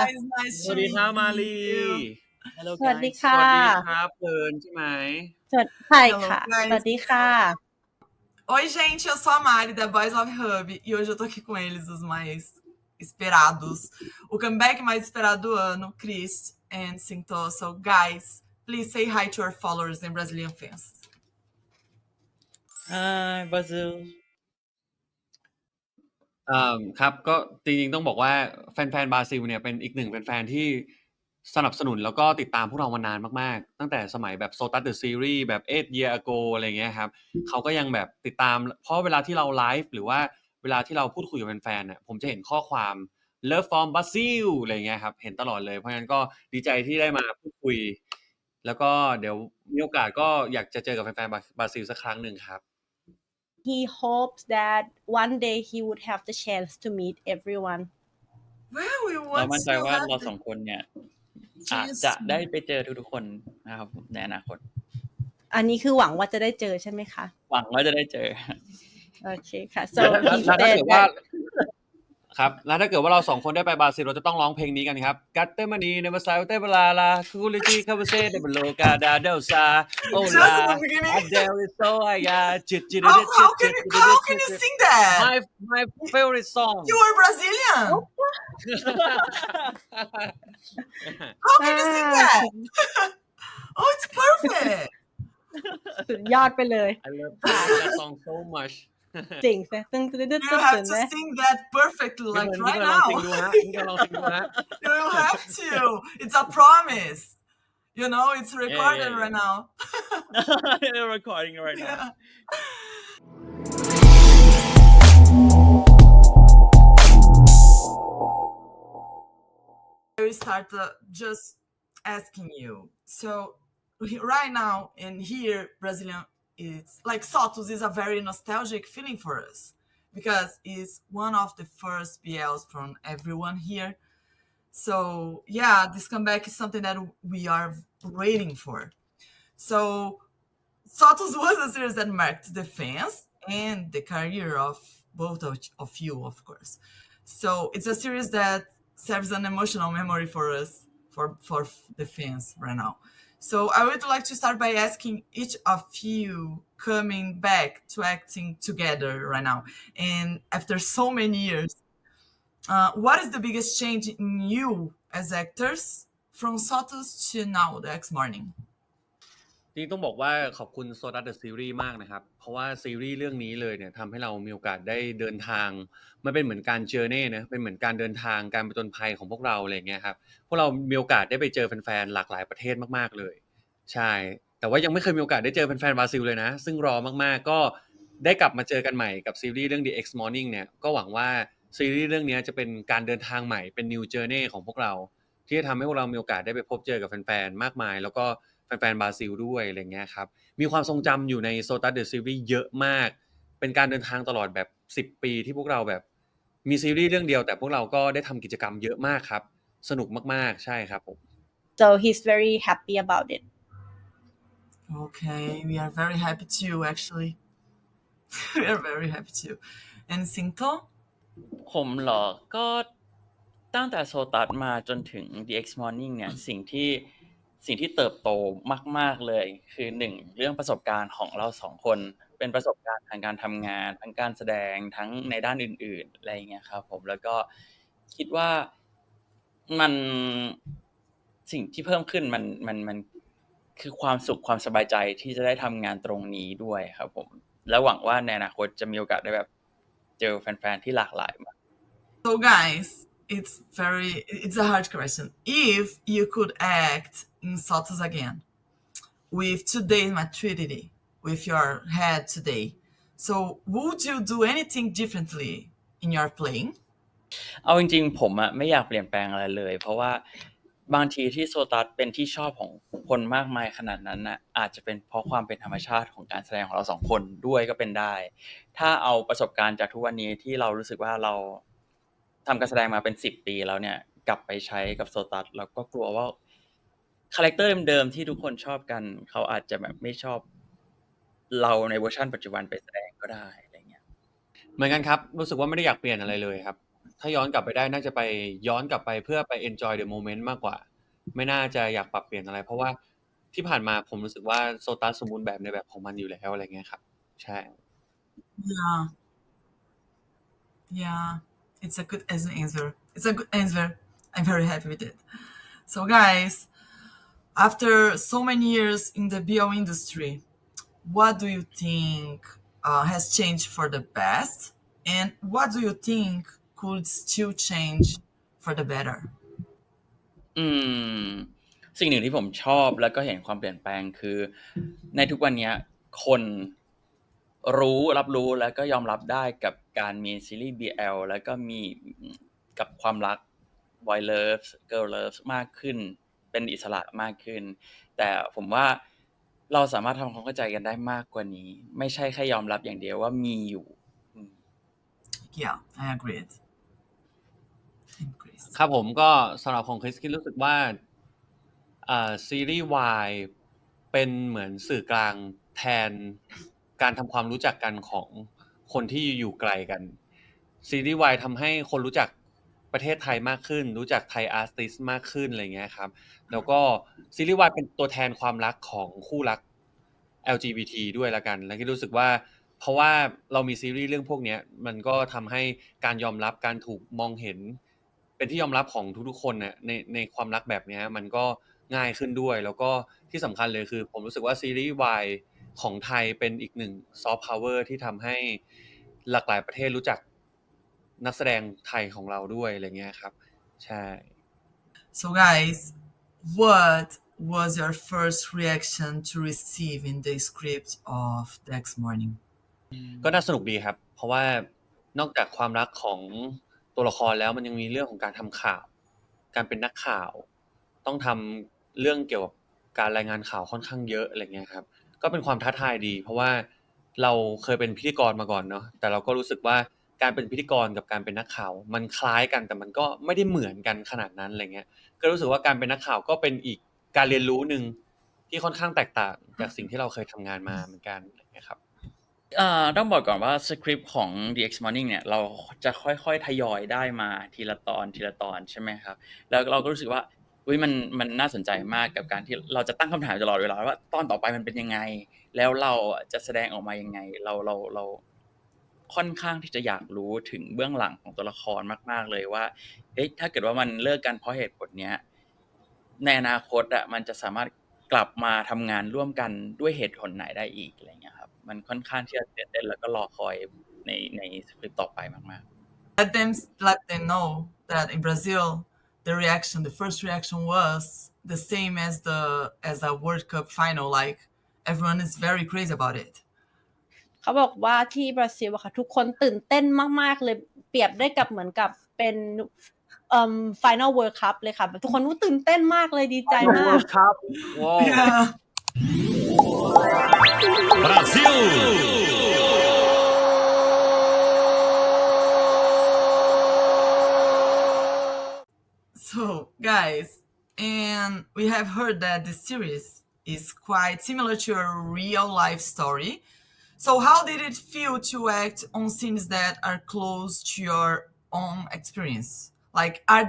guys, ส nice วั to สดีครับ meet มาลี you. Hello สวัสดี guys ส ค่ะ วัสดีครับเพลินใช่ไหม ใช่ Hello ค่ะ guys. สวัสดีค่ะ Oi, gente, eu sou a Mari da Boys Love Hub e hoje eu tô aqui com eles, os mais esperados. O comeback mais esperado do ano, Chris and Sinto. So, guys, please say hi to our followers and Brazilian fans. Hi Brazil ครับก็จริงๆต้องบอกว่าแฟนๆบราซิลเนี่ยเป็นอีกหนึ่งแฟนๆที่สนับสนุนแล้วก็ติดตามพวกเรามานานมากๆตั้งแต่สมัยแบบ Sotas The Series แบบ8 year ago อะไรเงี้ยครับเขาก็ยังแบบติดตามเพราะเวลาที่เราไลฟ์หรือว่าเวลาที่เราพูดคุยกับแฟนๆน่ะผมจะเห็นข้อความ Love from Brazil อะไรเงี้ยครับเห็นตลอดเลยเพราะฉะนั้นก็ดีใจที่ได้มาพูดคุยแล้วก็เดี๋ยวมีโอกาสก็อยากจะเจอกับแฟนๆบราซิลสักครั้งหนึ่งครับ He hopes that one day he would have the chance to meet everyone Well, we เรา want มั่นใจ to ว่า have เรา the สองคนเนี่ยอาจ chance จะ to ได้ meet. ไปเจอทุกๆคนนะครับในอนาคต อันนี้คือหวังว่าจะได้เจอใช่ไหมคะ หวังว่าจะได้เจอ โอเคค่ะ so แล้ว he ถ้า said เกิดว่า that ครับแล้วถ้าเกิดว่าเราสองคนได้ไปบราซิลเราจะต้องร้องเพลงนี้กันครับกัตเตมานีเนมาซาเตเบลาลาคูลิจิคาเบเซเดเบโลกาดาเดลซาโอ Just ลา in the beginning. อเดลิโซไอยาจิตจิต How can you sing that? my favorite song You are Brazilian. How can you sing that? Oh, it's perfect. สุดยอดไปเลย I love that song so much จริงแต่ตึ้งตึ้งตึ้ง You ตึ้ง have ตึ้ง to นะ sing that perfectly, พี่ like เพิร์น right ลอง now. ซิงดูฮะพี่เพิร์นลองซิงดูฮะ You will have to. It's a promise. You know, it's recorded yeah. right now. They're recording right now Yeah. I will start just asking you. So right now and here, Brazilian, it's like Sotos is a very nostalgic feeling for us because it's one of the first BLs from everyone here. So yeah, this comeback is something that we are waiting for. So Sotos was a series that marked the fans and the career of both of you, of course. So it's a series that serves an emotional memory for us, for the fans right now. So I would like to start by asking each of you coming back to acting together right now, and after so many years, what is the biggest change in you as actors from Sotos to now, the X Morning? จริงๆต้องบอกว่าขอบคุณ Sodas The Series มากนะครับเพราะว่าซีรีส์เรื่องนี้เลยเนี่ยทำให้เรามีโอกาสได้เดินทางมันเป็นเหมือนการ journey นะเป็นเหมือนการเดินทางการผจญภัยของพวกเราอะไรอย่างเงี้ยครับพวกเรามีโอกาสได้ไปเจอแฟนๆหลากหลายประเทศมากๆเลยใช่แต่ว่ายังไม่เคยมีโอกาสได้เจอแฟนๆบราซิลเลยนะซึ่งรอมากๆก็ได้กลับมาเจอกันใหม่กับซีรีส์เรื่อง The X Morning เนี่ยก็หวังว่าซีรีส์เรื่องนี้จะเป็นการเดินทางใหม่เป็น new journey ของพวกเราที่จะทำให้พวกเรามีโอกาสได้ไปพบเจอกับแฟนๆมากมายแล้วก็แฟนๆบราซิลด้วยอะไรเงี้ยครับมีความทรงจำอยู่ใน Sotas The Series เยอะมากเป็นการเดินทางตลอดแบบ10ปีที่พวกเราแบบมีซีรีส์เรื่องเดียวแต่พวกเราก็ได้ทำกิจกรรมเยอะมากครับสนุกมากๆใช่ครับผม so he's very happy about it Okay, we are very happy too, actually. We are very happy too. And Sinto? ผมเหรอก็ตั้งแต่โซตัสมาจนถึง The X Morning เนี่ยสิ่งที่เติบโตมากๆเลยคือหนึ่งเรื่องประสบการณ์ของเราสองคนเป็นประสบการณ์ทางการทำงานทั้งการแสดงทั้งในด้านอื่นๆอะไรอย่างเงี้ยครับผมแล้วก็คิดว่ามันสิ่งที่เพิ่มขึ้นมันคือความสุขความสบายใจที่จะได้ทำงานตรงนี้ด้วยครับผมและหวังว่าในอนาคตจะมีโอกาสได้แบบเจอแฟนๆที่หลากหลายมาก So, guys, it's a hard question. If you could act in Sotos again with today's maturity, with your head today, so would you do anything differently in your playing? เอาจริงๆผมอะไม่อยากเปลี่ยนแปลงอะไรเลยเพราะว่าบางทีที่โซตัสเป็นที่ชอบของคนมากมายขนาดนั้นน่ะอาจจะเป็นเพราะความเป็นธรรมชาติของการแสดงของเราสองคนด้วยก็เป็นได้ถ้าเอาประสบการณ์จากทุกวันนี้ที่เรารู้สึกว่าเราทำการแสดงมาเป็น10 ปีแล้วเนี่ยกลับไปใช้กับโซตัสเราก็กลัวว่าคาแรคเตอร์เดิมๆที่ทุกคนชอบกันเขาอาจจะแบบไม่ชอบเราในเวอร์ชันปัจจุบันไปแสดงก็ได้อะไรเงี้ย เหมือนกันครับรู้สึกว่าไม่ได้อยากเปลี่ยนอะไรเลยครับ ถ้าย้อนกลับไปได้น่าจะไปย้อนกลับไปเพื่อไป enjoy the moment มากกว่า ไม่น่าจะอยากปรับเปลี่ยนอะไร เพราะว่าที่ผ่านมาผมรู้สึกว่าโซตัสสมบูรณ์แบบในแบบของมันอยู่แล้วอะไรเงี้ยครับ ใช่ Yeah, yeah. It's a good answer. It's a good answer. I'm very happy with it. So, guys, after so many years in the BL industry, what do you think has changed for the best? And what do you think could still change for the better? สิ่งหนึ่งที่ผมชอบแล้วก็เห็นความเปลี่ยนแปลงคือในทุกวันนี้คนรับรู้แล้วก็ยอมรับได้กับการมีซีรีส์ BL แล้วก็มีกับความรัก boy love girl love มากขึ้นเป็นอิสระมากขึ้นแต่ผมว่าเราสามารถทำความเข้าใจกันได้มากกว่านี้ไม่ใช่แค่ยอมรับอย่างเดียวว่ามีอยู่ Yeah, I agree. ครับผมก็สำหรับของคริสคิดรู้สึกว่าซีรีส์ Y เป็นเหมือนสื่อกลางแทนการทำความรู้จักกันของคนที่อยู่ไกลกันซีรีส์ Y ทำให้คนรู้จักประเทศไทยมากขึ้นรู้จักไทยอาร์ติสต์มากขึ้นอะไรเงี้ยครับแล้วก็ซีรีส์ Y เป็นตัวแทนความรักของคู่รัก LGBT ด้วยละกันแล้วก็รู้สึกว่าเพราะว่าเรามีซีรีส์เรื่องพวกนี้มันก็ทำให้การยอมรับการถูกมองเห็นเป็นที่ยอมรับของทุกๆคนเนี่ยในความรักแบบนี้มันก็ง่ายขึ้นด้วยแล้วก็ที่สำคัญเลยคือผมรู้สึกว่าซีรีส์ Y ของไทยเป็นอีกหนึ่งซอฟต์พาวเวอร์ที่ทำให้หลากหลายประเทศรู้จักนักแสดงไทยของเราด้วยอะไรเงี้ยครับใช่ So, guys, what was your first reaction to receiving the script of The Next Morning? ก็น่าสนุกดีครับ เพราะว่านอกจากความรักของตัวละครแล้วมันยังมีเรื่องของการทำข่าว การเป็นนักข่าว ต้องทำเรื่องเกี่ยวกับการรายงานข่าวค่อนข้างเยอะอะไรเงี้ยครับ ก็เป็นความท้าทายดี เพราะว่าเราเคยเป็นพิธีกรมาก่อนเนาะ แต่เราก็รู้สึกว่าการเป็นพิธีกรกับการเป็นนักข่าว มันคล้ายกันแต่มันก็ไม่ได้เหมือนกันขนาดนั้นอะไรเงี้ย ก็รู้สึกว่าการเป็นนักข่าวก็เป็นอีกการเรียนรู้หนึ่งที่ค่อนข้างแตกต่างจากสิ่งที่เราเคยทำงานมาเหมือนกันอะไรเงี้ยครับ ต้องบอกก่อนว่าสคริปต์ของ The X Morning เนี่ยเราจะค่อยๆทยอยได้มาทีละตอนใช่ไหมครับแล้วเราก็รู้สึกว่ามันน่าสนใจมากกับการที่เราจะตั้งคำถามตลอดเวลาว่าตอนต่อไปมันเป็นยังไงแล้วเราจะแสดงออกมายังไงเราค่อนข้างที่จะอยากรู้ถึงเบื้องหลังของตัวละครมากๆเลยว่าถ้าเกิดว่ามันเลิกกันเพราะเหตุผลเนี้ยในอนาคตมันจะสามารถกลับมาทำงานร่วมกันด้วยเหตุผลไหนได้อีกอะไรเงี้ยครับมันค่อนข้างที่จะตื่นเต้นแล้วก็รอคอยในสคริปต์ต่อไปมากๆ Let them know that in Brazil, the first reaction was the same as a World Cup final. Like everyone is very crazy about it. เขาบอกว่าที่บราซิลอะค่ะทุกคนตื่นเต้นมากๆเลยเปรียบได้กับเหมือนกับเป็นFinal World Cup เลยค่ะแบบทุกคนตื่นเต้นมากเลยดีใจมาก ครับว้าว Yeah. Brasil! So, guys, and we have heard that the series is quite similar to a real life story. So, how did it feel to act on scenes that are close to your own experience? Like, are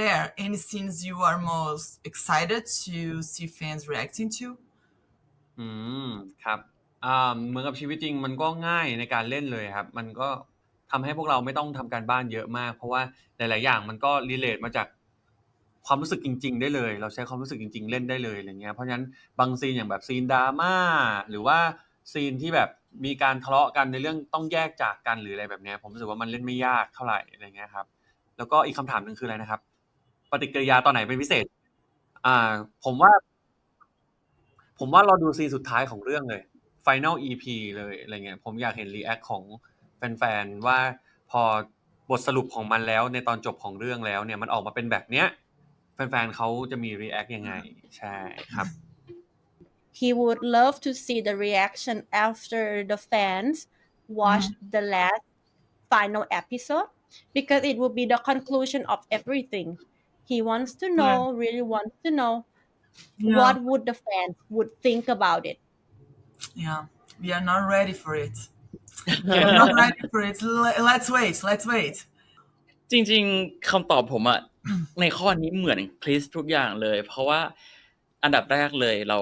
there any scenes you are most excited to see fans reacting to? ครับเหมือนกับชีวิตจริงมันก็ง่ายในการเล่นเลยครับมันก็ทำให้พวกเราไม่ต้องทำการบ้านเยอะมากเพราะว่าหลายๆอย่างมันก็รีเลทมาจากความรู้สึกจริงๆได้เลยเราใช้ความรู้สึกจริงๆเล่นได้เลยอะไรเงี้ยเพราะฉะนั้นบางซีนอย่างแบบซีนดราม่าหรือว่าซีนที่แบบมีการทะเลาะกันในเรื่องต้องแยกจากกันหรืออะไรแบบเนี้ยผมรู้สึกว่ามันเล่นไม่ยากเท่าไหร่อะไรเงี้ยครับแล้วก็อีกคำถามนึงคืออะไรนะครับปฏิกิริยาตอนไหนเป็นพิเศษผมว่ารอดูซีนสุดท้ายของเรื่องเลย Final EP เลยอะไรเงี้ยผมอยากเห็นรีแอคของแฟนๆว่าพอบทสรุปของมันแล้วในตอนจบของเรื่องแล้วเนี่ยมันออกมาเป็นแบบเนี้ยแฟนๆเขาจะมีรีแอคยังไงใช่ครับ He would love to see the reaction after the fans watch the last final episode because it would be the conclusion of everything. He wants to know, really wants to know what would the fans would think about it. Yeah, we are not ready for it. We are not ready for it. Let's wait. จริงๆคำตอบผมอะในข้อนี้เหมือนคริสทุกอย่างเลย เพราะว่าอันดับแรกเลยเ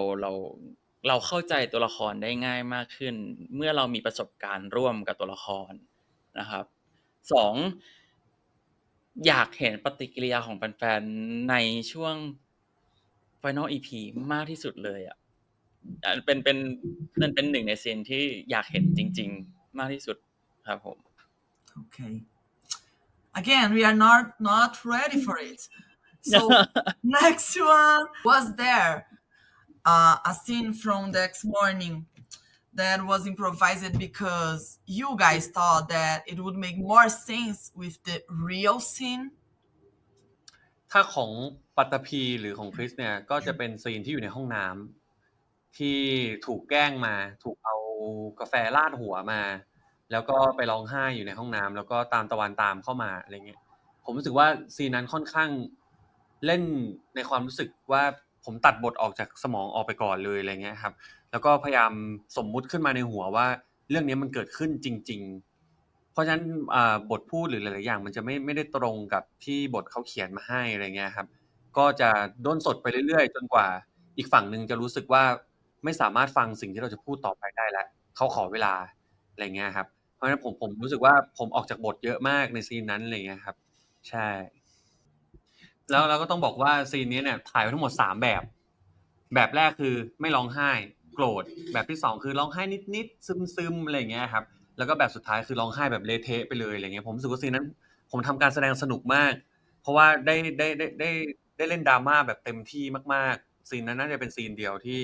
ราเข้าใจตัวละครได้ง่ายมากขึ้น เมื่อเรามีประสบการณ์ร่วมกับตัวละครนะครับสองอยากเห็นปฏิกิริยาของแฟนๆในช่วง Final EP มากที่สุดเลยอ่ะเป็นหนึ่งในซีนที่อยากเห็นจริงๆมากที่สุดครับผม Okay. Again, we are not ready for it. So next one was there a scene from the next morning that was improvised because you guys thought that it would make more sense with the real scene. ถ้าของปัตตภีหรือของคริสเนี่ยก็จะเป็นซีนที่อยู่ในห้องน้ำที่ถูกแกล้งมาถูกเอากาแฟราดหัวมา แล้วก็ไปร้องไห้อยู่ในห้องน้ำแล้วก็ตามตะวันตามเข้ามาอะไรเงี้ยผมรู้สึกว่าซีนนั้นค่อนข้างเล่นในความรู้สึกว่าผมตัดบทออกจากสมองออกไปก่อนเลยอะไรเงี้ยครับแล้วก็พยายามสมมุติขึ้นมาในหัวว่าเรื่องนี้มันเกิดขึ้นจริงๆเพราะฉะนั้นบทพูดหรือหลายๆอย่างมันจะไม่ได้ตรงกับที่บทเขาเขียนมาให้อะไรเงี้ยครับก็จะด้นสดไปเรื่อยๆจนกว่าอีกฝั่งหนึ่งจะรู้สึกว่าไม่สามารถฟังสิ่งที่เราจะพูดต่อไปได้แล้วเขาขอเวลาอะไรเงี้ยครับเพราะฉะนั้นผมรู้สึกว่าผมออกจากบทเยอะมากในซีนนั้นอะไรเงี้ยครับใช่แล้วเราก็ต้องบอกว่าซีนนี้เนี่ยถ่ายไว้ทั้งหมด3แบบแบบแรกคือไม่ร้องไห้โกรธแบบที่2คือร้องไห้นิดๆซึมๆอะไรเงี้ยครับแล้วก็แบบสุดท้ายคือร้องไห้แบบเละเทะไปเลยอะไรเงี้ยผมรู้สึกว่าซีนนั้นผมทำการแสดงสนุกมากเพราะว่าได้เล่นดราม่าแบบเต็มที่มากๆซีนนั้นน่าจะเป็นซีนเดียวที่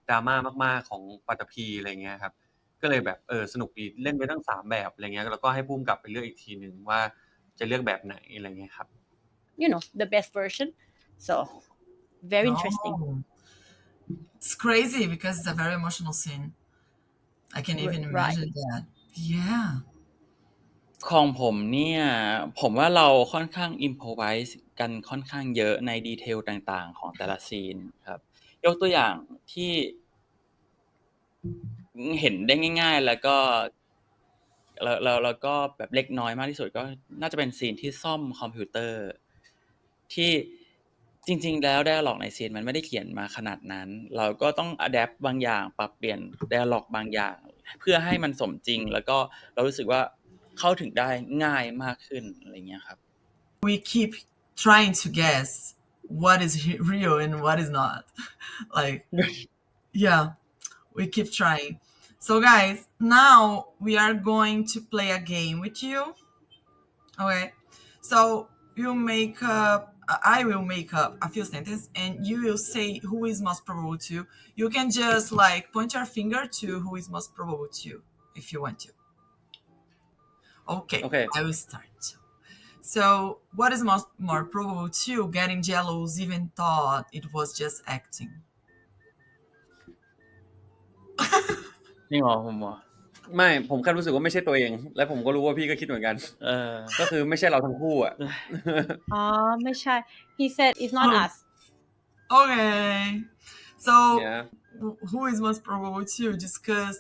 ดราม่ามากๆของปัตตภีอะไรเงี้ยครับก็เลยแบบสนุกดีเล่นไปทั้ง3แบบอะไรเงี้ยแล้วก็ให้ผู้กำกับไปเลือกอีกทีนึงว่าจะเลือกแบบไหนอะไรเงี้ยครับ the best version. So very interesting. Oh, it's crazy because it's a very emotional scene. I can even Right. imagine that. Yeah. ของผมเนี่ยผมว่าเราค่อนข้างอิมพอไวส์กันค่อนข้างเยอะในดีเทลต่างๆของแต่ละซีนครับยกตัวอย่างที่เห็นได้ง่ายๆแล้วก็แล้วก็แบบเล็กน้อยมากที่สุดก็น่าจะเป็นซีนที่ซ่อมคอมพิวเตอร์ที่จริงๆแล้ว dialog ในซีนมันไม่ได้เขียนมาขนาดนั้นเราก็ต้อง adapt บางอย่างปรับเปลี่ยน dialog บางอย่างเพื่อให้มันสมจริงแล้วก็เรารู้สึกว่าเข้าถึงได้ง่ายมากขึ้นอะไรเงี้ยครับ We keep trying to guess what is real and what is not. Like, yeah, we keep trying. So, guys, now we are going to play a game with you. Okay. So, I will make up a few sentences and you will say who is most probable to. You can just like point your finger to who is most probable to if you want to. Okay. I will start. So, what is more probable to? Getting jealous even thought it was just acting. นี่หรอผมว่า ไม่ผมแค่รู้สึกว่าไม่ใช่ตัวเองและผมก็รู้ว่าพี่ก็คิดเหมือนกันก็คือไม่ใช่เราทั้งคู่อ่ะ ไม่ใช่ he said it's not us. Okay. So, who is most probable to discuss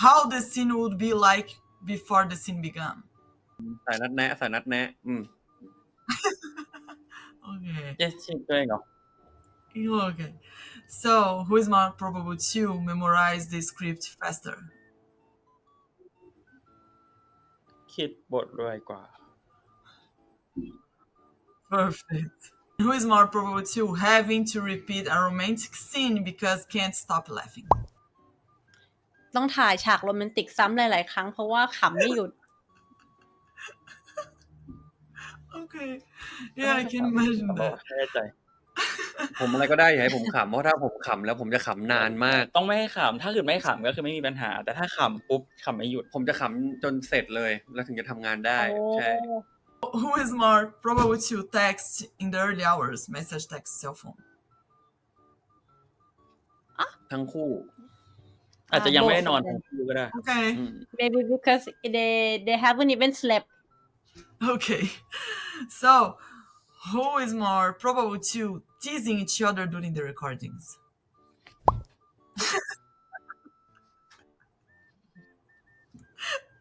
how the scene would be like before the scene began? สายนัดแนะOkay. จะชิดตัวเองเหรอ Okay. So, who is more probable to memorize the script faster? คิดบทรวยกว่า Perfect. Who is more probable to having to repeat a romantic scene because can't stop laughing? ต้องถ่ายฉากโรแมนติกซ้ำหลายๆครั้งเพราะว่าขำไม่หยุด Okay. Yeah, I can imagine that. แน่ใจ ผมอะไรก็ได้อย่าให้ผมขำเพราะถ้าผมขำแล้วผมจะขำนานมาก ต้องไม่ให้ขำถ้าเกิดไม่ขำก็คือไม่มีปัญหา แต่ถ้าขำปุ๊บขำไม่หยุด ผมจะขำจนเสร็จเลยแล้วถึงจะทำงานได้ใช่ Who is more probable to text in the early hours? Message, text, cell phone. ทั้งคู่ อาจจะยังไม่ได้นอนทั้งคู่ก็ได้ Okay. maybe because they haven't even slept. Okay. So, who is more probable to teasing each other during the recordings?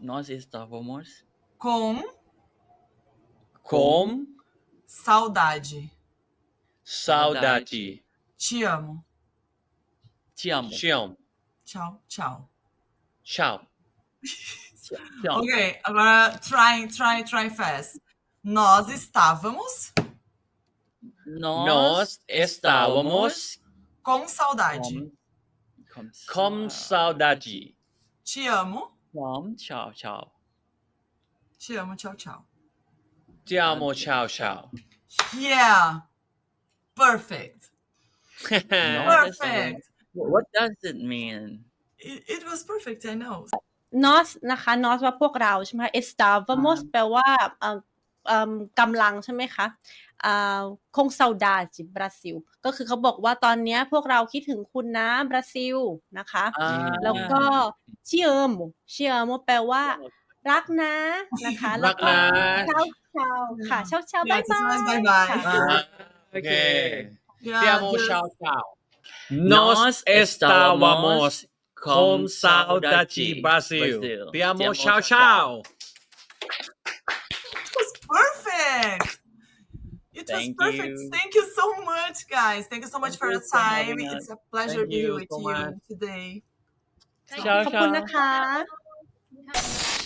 Nós estávamos com com saudade. saudade. Te amo. Te amo. Tchau. Tchau, tchau. Tchau. Tchau. Ok, agora try fast. Nós estávamos Nós estávamos com saudade. com saudade. Te amo. Tchau, tchau. Te amo, tchau, tchau. Te amo, tchau, tchau. Yeah. Perfect. Perfect. What does it mean? It was perfect, I know. nós นะคะ nós ว่าพวกเราใช่ไหมคะ estávamos แปลว่ากำลังใช่ไหมคะcom saudade บราซิลก็คือเขาบอกว่าตอนเนี้ยพวกเราคิดถึงคุณนะบราซิลนะคะ แล้วก็ te amo แปลว่ารักนะนะคะ แล้วก็ รักนะ เช้าค่ะเช้าบ๊ายบาย Bye bye. ค่ะ Ok. Yeah, Te amo, just- tchau, tchau. Nós Nós estávamos com saudade, Brasil. Te amo, tchau, tchau. Perfect. It was Thank perfect. you. Thank you so much, guys. Thank you so much Thank for you your for time. having us. It's a pleasure Thank being you with so you much. today. ขอบคุณนะคะ